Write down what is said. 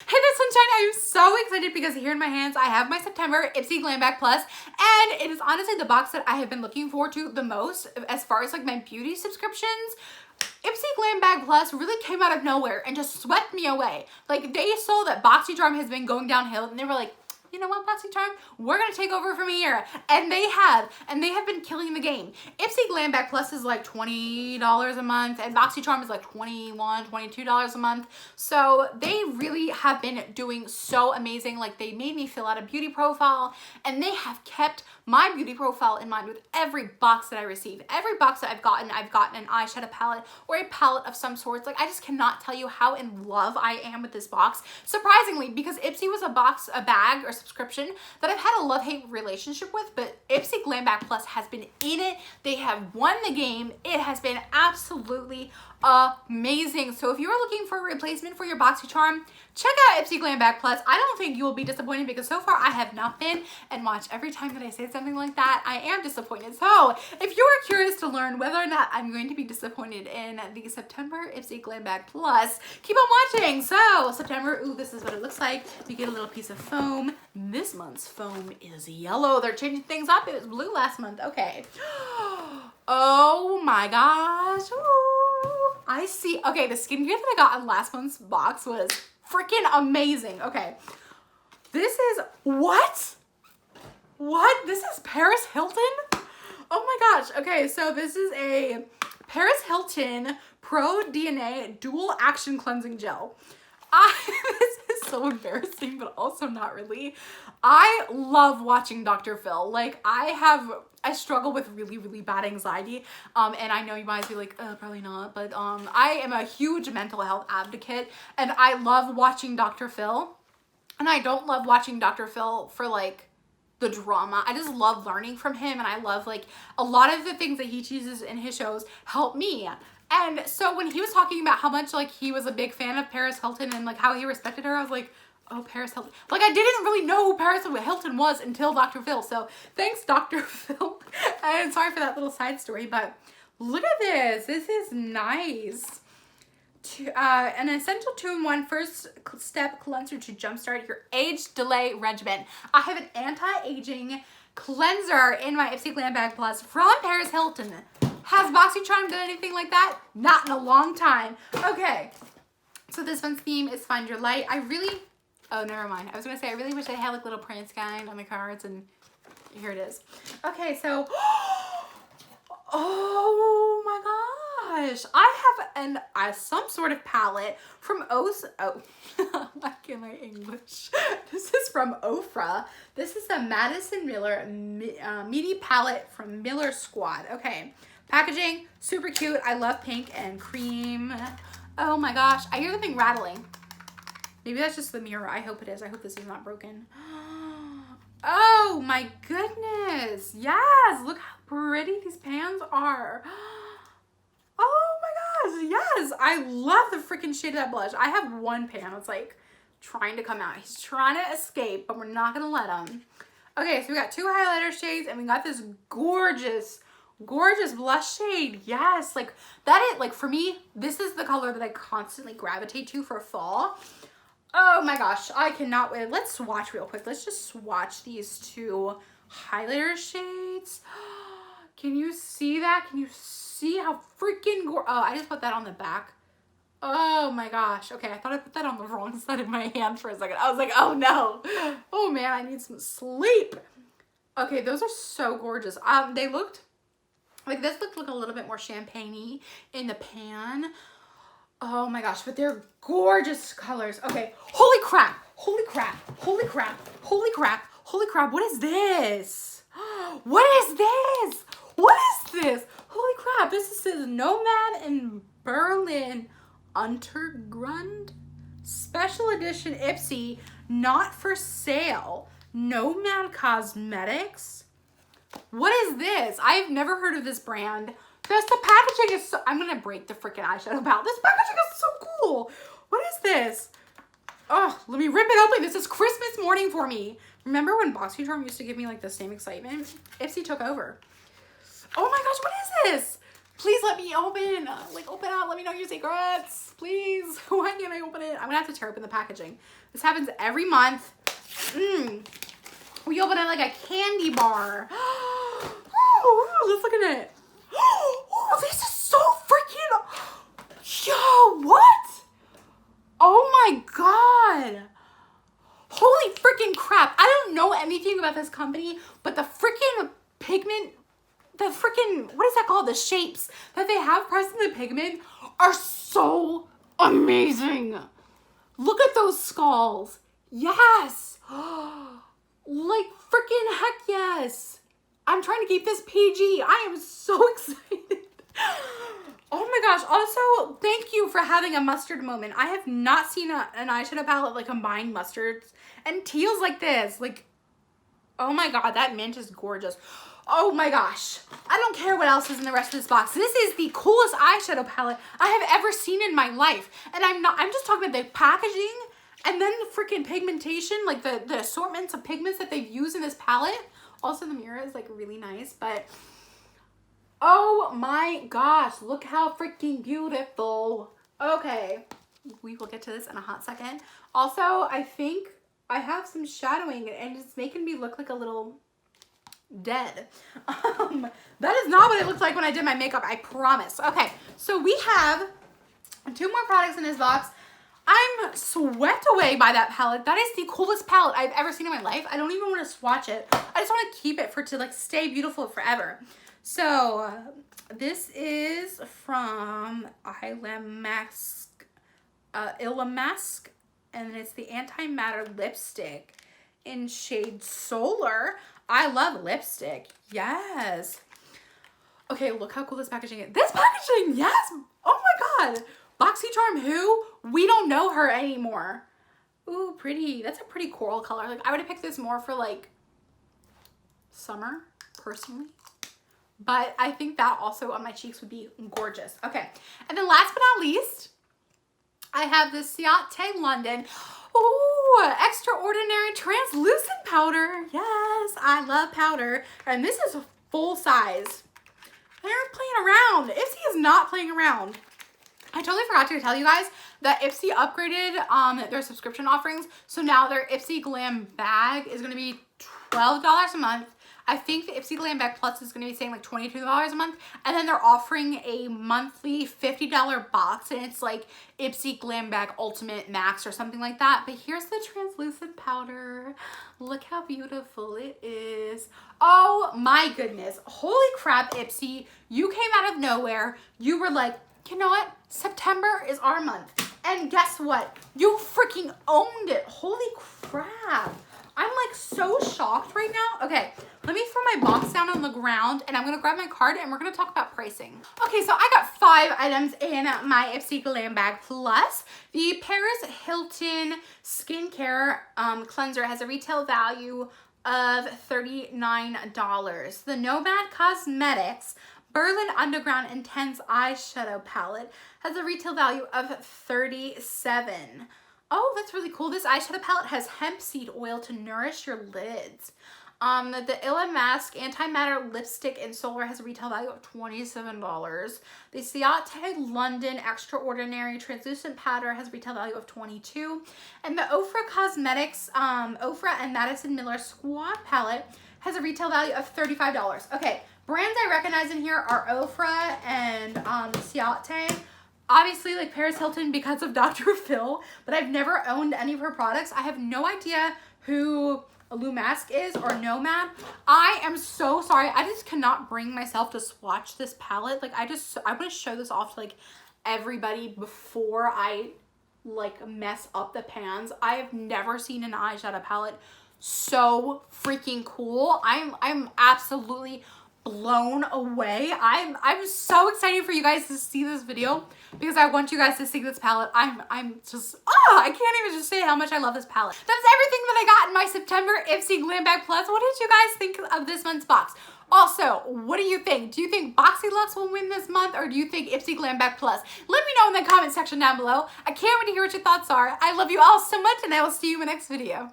Hey there, Sunshine! I am so excited because here in my hands I have my September Ipsy Glam Bag Plus, and it is honestly the box that I have been looking forward to the most as far as like my beauty subscriptions. Ipsy Glam Bag Plus really came out of nowhere and just swept me away. Like, they saw that Boxycharm has been going downhill and they were like, you know what, Boxycharm, we're gonna take over from here. And they have been killing the game. Ipsy Glam Bag Plus is like $20 a month and Boxycharm is like $21, $22 a month. So they really have been doing so amazing. Like, they made me fill out a beauty profile and they have kept my beauty profile in mind with every box that I receive. Every box that I've gotten an eyeshadow palette or a palette of some sorts. Like, I just cannot tell you how in love I am with this box. Surprisingly, because Ipsy was a bag or subscription that I've had a love-hate relationship with, but Ipsy Glam Bag Plus has been in it. They have won the game. It has been absolutely amazing. So if you are looking for a replacement for your Boxycharm, check out Ipsy Glam Bag Plus. I don't think you will be disappointed because so far I have not been, and watch, every time that I say something like that, I am disappointed. So if you are curious to learn whether or not I'm going to be disappointed in the September Ipsy Glam Bag Plus, keep on watching. So September, ooh, this is what it looks like. You get a little piece of foam. This month's foam is yellow. They're changing things up. It was blue last month. Okay. Oh my gosh. Ooh. I see. Okay, the skincare that I got in last month's box was freaking amazing. Okay. This is what? What? This is Paris Hilton? Oh my gosh. Okay, so this is a Paris Hilton Pro DNA Dual Action Cleansing Gel. This is so embarrassing, but also not really. I love watching Dr. Phil. Like, I struggle with really, really bad anxiety. And I know you might be like, oh, probably not. But I am a huge mental health advocate. And I love watching Dr. Phil. And I don't love watching Dr. Phil for, like, the drama. I just love learning from him. And I love, like, a lot of the things that he chooses in his shows help me. And so when he was talking about how much, like, he was a big fan of Paris Hilton and, like, how he respected her, I was like, oh, Paris Hilton. Like, I didn't really know who Paris Hilton was until Dr. Phil. So thanks, Dr. Phil. And sorry for that little side story, but look at this. This is nice. An essential 2-in-1 first step cleanser to jumpstart your age delay regimen. I have an anti-aging cleanser in my Ipsy Glam Bag Plus from Paris Hilton. Has Boxycharm done anything like that? Not in a long time. Okay, so this one's theme is Find Your Light. Oh, never mind. I was gonna say, I really wish I had like little prints guide on the cards, and here it is. Okay, so, oh my gosh. I have some sort of palette from I can't learn English. This is from Ofra. This is the Madison Miller Meaty Palette from Miller Squad. Okay. Packaging, super cute. I love pink and cream. Oh my gosh. I hear the thing rattling. Maybe that's just the mirror. I hope it is. I hope this is not broken. Oh my goodness. Yes. Look how pretty these pans are. Oh my gosh. Yes. I love the freaking shade of that blush. I have one pan that's like trying to come out. He's trying to escape, but we're not going to let him. Okay. So we got 2 highlighter shades and we got this gorgeous blush shade. Yes, like that is, like, for me, this is the color that I constantly gravitate to for fall. Oh my gosh, I cannot wait. Let's swatch real quick. Let's just swatch these 2 highlighter shades. Can you see that? Can you see how freaking gorgeous? Oh, I just put that on the back. Oh my gosh. Okay, I thought I put that on the wrong side of my hand for a second. I was like, oh no. Oh man, I need some sleep. Okay, those are so gorgeous. They looked like, this looked like a little bit more champagne-y in the pan. Oh my gosh, but they're gorgeous colors. Okay, holy crap, holy crap, holy crap, holy crap, holy crap. What is this? What is this? What is this? Holy crap, this says Nomad in Berlin Untergrund Special Edition Ipsy, not for sale. Nomad Cosmetics. What is this? I've never heard of this brand. The packaging is so, I'm gonna break the freaking eyeshadow palette. This packaging is so cool. What is this? Oh, let me rip it open. This is Christmas morning for me. Remember when Boxycharm used to give me like the same excitement? Ipsy took over. Oh my gosh, what is this? Please let me open. Like, open up. Let me know your secrets. Please. Why can't I open it? I'm gonna have to tear open the packaging. This happens every month. We open it like a candy bar. Oh, let's look at it. Oh, this is so freaking... Yo, what? Oh my God. Holy freaking crap. I don't know anything about this company, but the freaking pigment, what is that called? The shapes that they have pressed in the pigment are so amazing. Look at those skulls. Yes. Like freaking heck yes. I'm trying to keep this PG. I am so excited. Oh my gosh. Also, thank you for having a mustard moment. I have not seen an eyeshadow palette like combine mustards and teals like this. Like, oh my God, that mint is gorgeous. Oh my gosh. I don't care what else is in the rest of this box. This is the coolest eyeshadow palette I have ever seen in my life. And I'm just talking about the packaging and then the freaking pigmentation, like the assortments of pigments that they've used in this palette. Also, the mirror is like really nice, but oh my gosh, look how freaking beautiful. Okay, we will get to this in a hot second. Also, I think I have some shadowing and it's making me look like a little dead. That is not what it looked like when I did my makeup, I promise. Okay, so we have 2 more products in this box. I'm swept away by that palette. That is the coolest palette I've ever seen in my life. I don't even want to swatch it. I just want to keep it to like stay beautiful forever. So this is from Alizabeth, and it's the anti-matter lipstick in shade Solar. I love lipstick. Yes. Okay, look how cool this packaging is. This packaging, yes. Oh my God. Boxycharm who? We don't know her anymore. Ooh, pretty. That's a pretty coral color. Like, I would have picked this more for like summer, personally. But I think that also on my cheeks would be gorgeous. Okay. And then last but not least, I have the Ciate London. Ooh, extraordinary translucent powder. Yes, I love powder. And this is full size. They're playing around. Ipsy is not playing around. I totally forgot to tell you guys that Ipsy upgraded their subscription offerings. So now their Ipsy Glam bag is going to be $12 a month. I think the Ipsy Glam Bag Plus is going to be saying like $22 a month. And then they're offering a monthly $50 box. And it's like Ipsy Glam Bag Ultimate Max or something like that. But here's the translucent powder. Look how beautiful it is. Oh my goodness. Holy crap, Ipsy. You came out of nowhere. You were like, you know what? September is our month. And guess what? You freaking owned it. Holy crap. I'm like so shocked right now. Okay, let me throw my box down on the ground and I'm gonna grab my card and we're gonna talk about pricing. Okay, so I got 5 items in my Ipsy Glam Bag Plus. The Paris Hilton Skincare Cleanser has a retail value of $39. The Nomad Cosmetics Berlin Underground Intense Eyeshadow Palette has a retail value of $37. Oh, that's really cool. This eyeshadow palette has hemp seed oil to nourish your lids. The Illa Mask Antimatter Lipstick in Solar has a retail value of $27. The Ciate London Extraordinary Translucent Powder has a retail value of $22. And the Ofra Cosmetics Ofra and Madison Miller Squad Palette has a retail value of $35. Okay, brands I recognize in here are Ofra and Ciate. Obviously, like Paris Hilton because of Dr. Phil, but I've never owned any of her products. I have no idea who Lou Mask is or Nomad. I am so sorry. I just cannot bring myself to swatch this palette. Like, I want to show this off to like everybody before I like mess up the pans. I have never seen an eyeshadow palette so freaking cool. I'm absolutely blown away. I'm so excited for you guys to see this video because I want you guys to see this palette. I'm just, I can't even just say how much I love this palette. That's everything that I got in my September Ipsy Glam Bag Plus. What did you guys think of this month's box? Also, what do you think? Do you think Boxy Lux will win this month or do you think Ipsy Glam Bag Plus? Let me know in the comment section down below. I can't wait to hear what your thoughts are. I love you all so much and I will see you in my next video.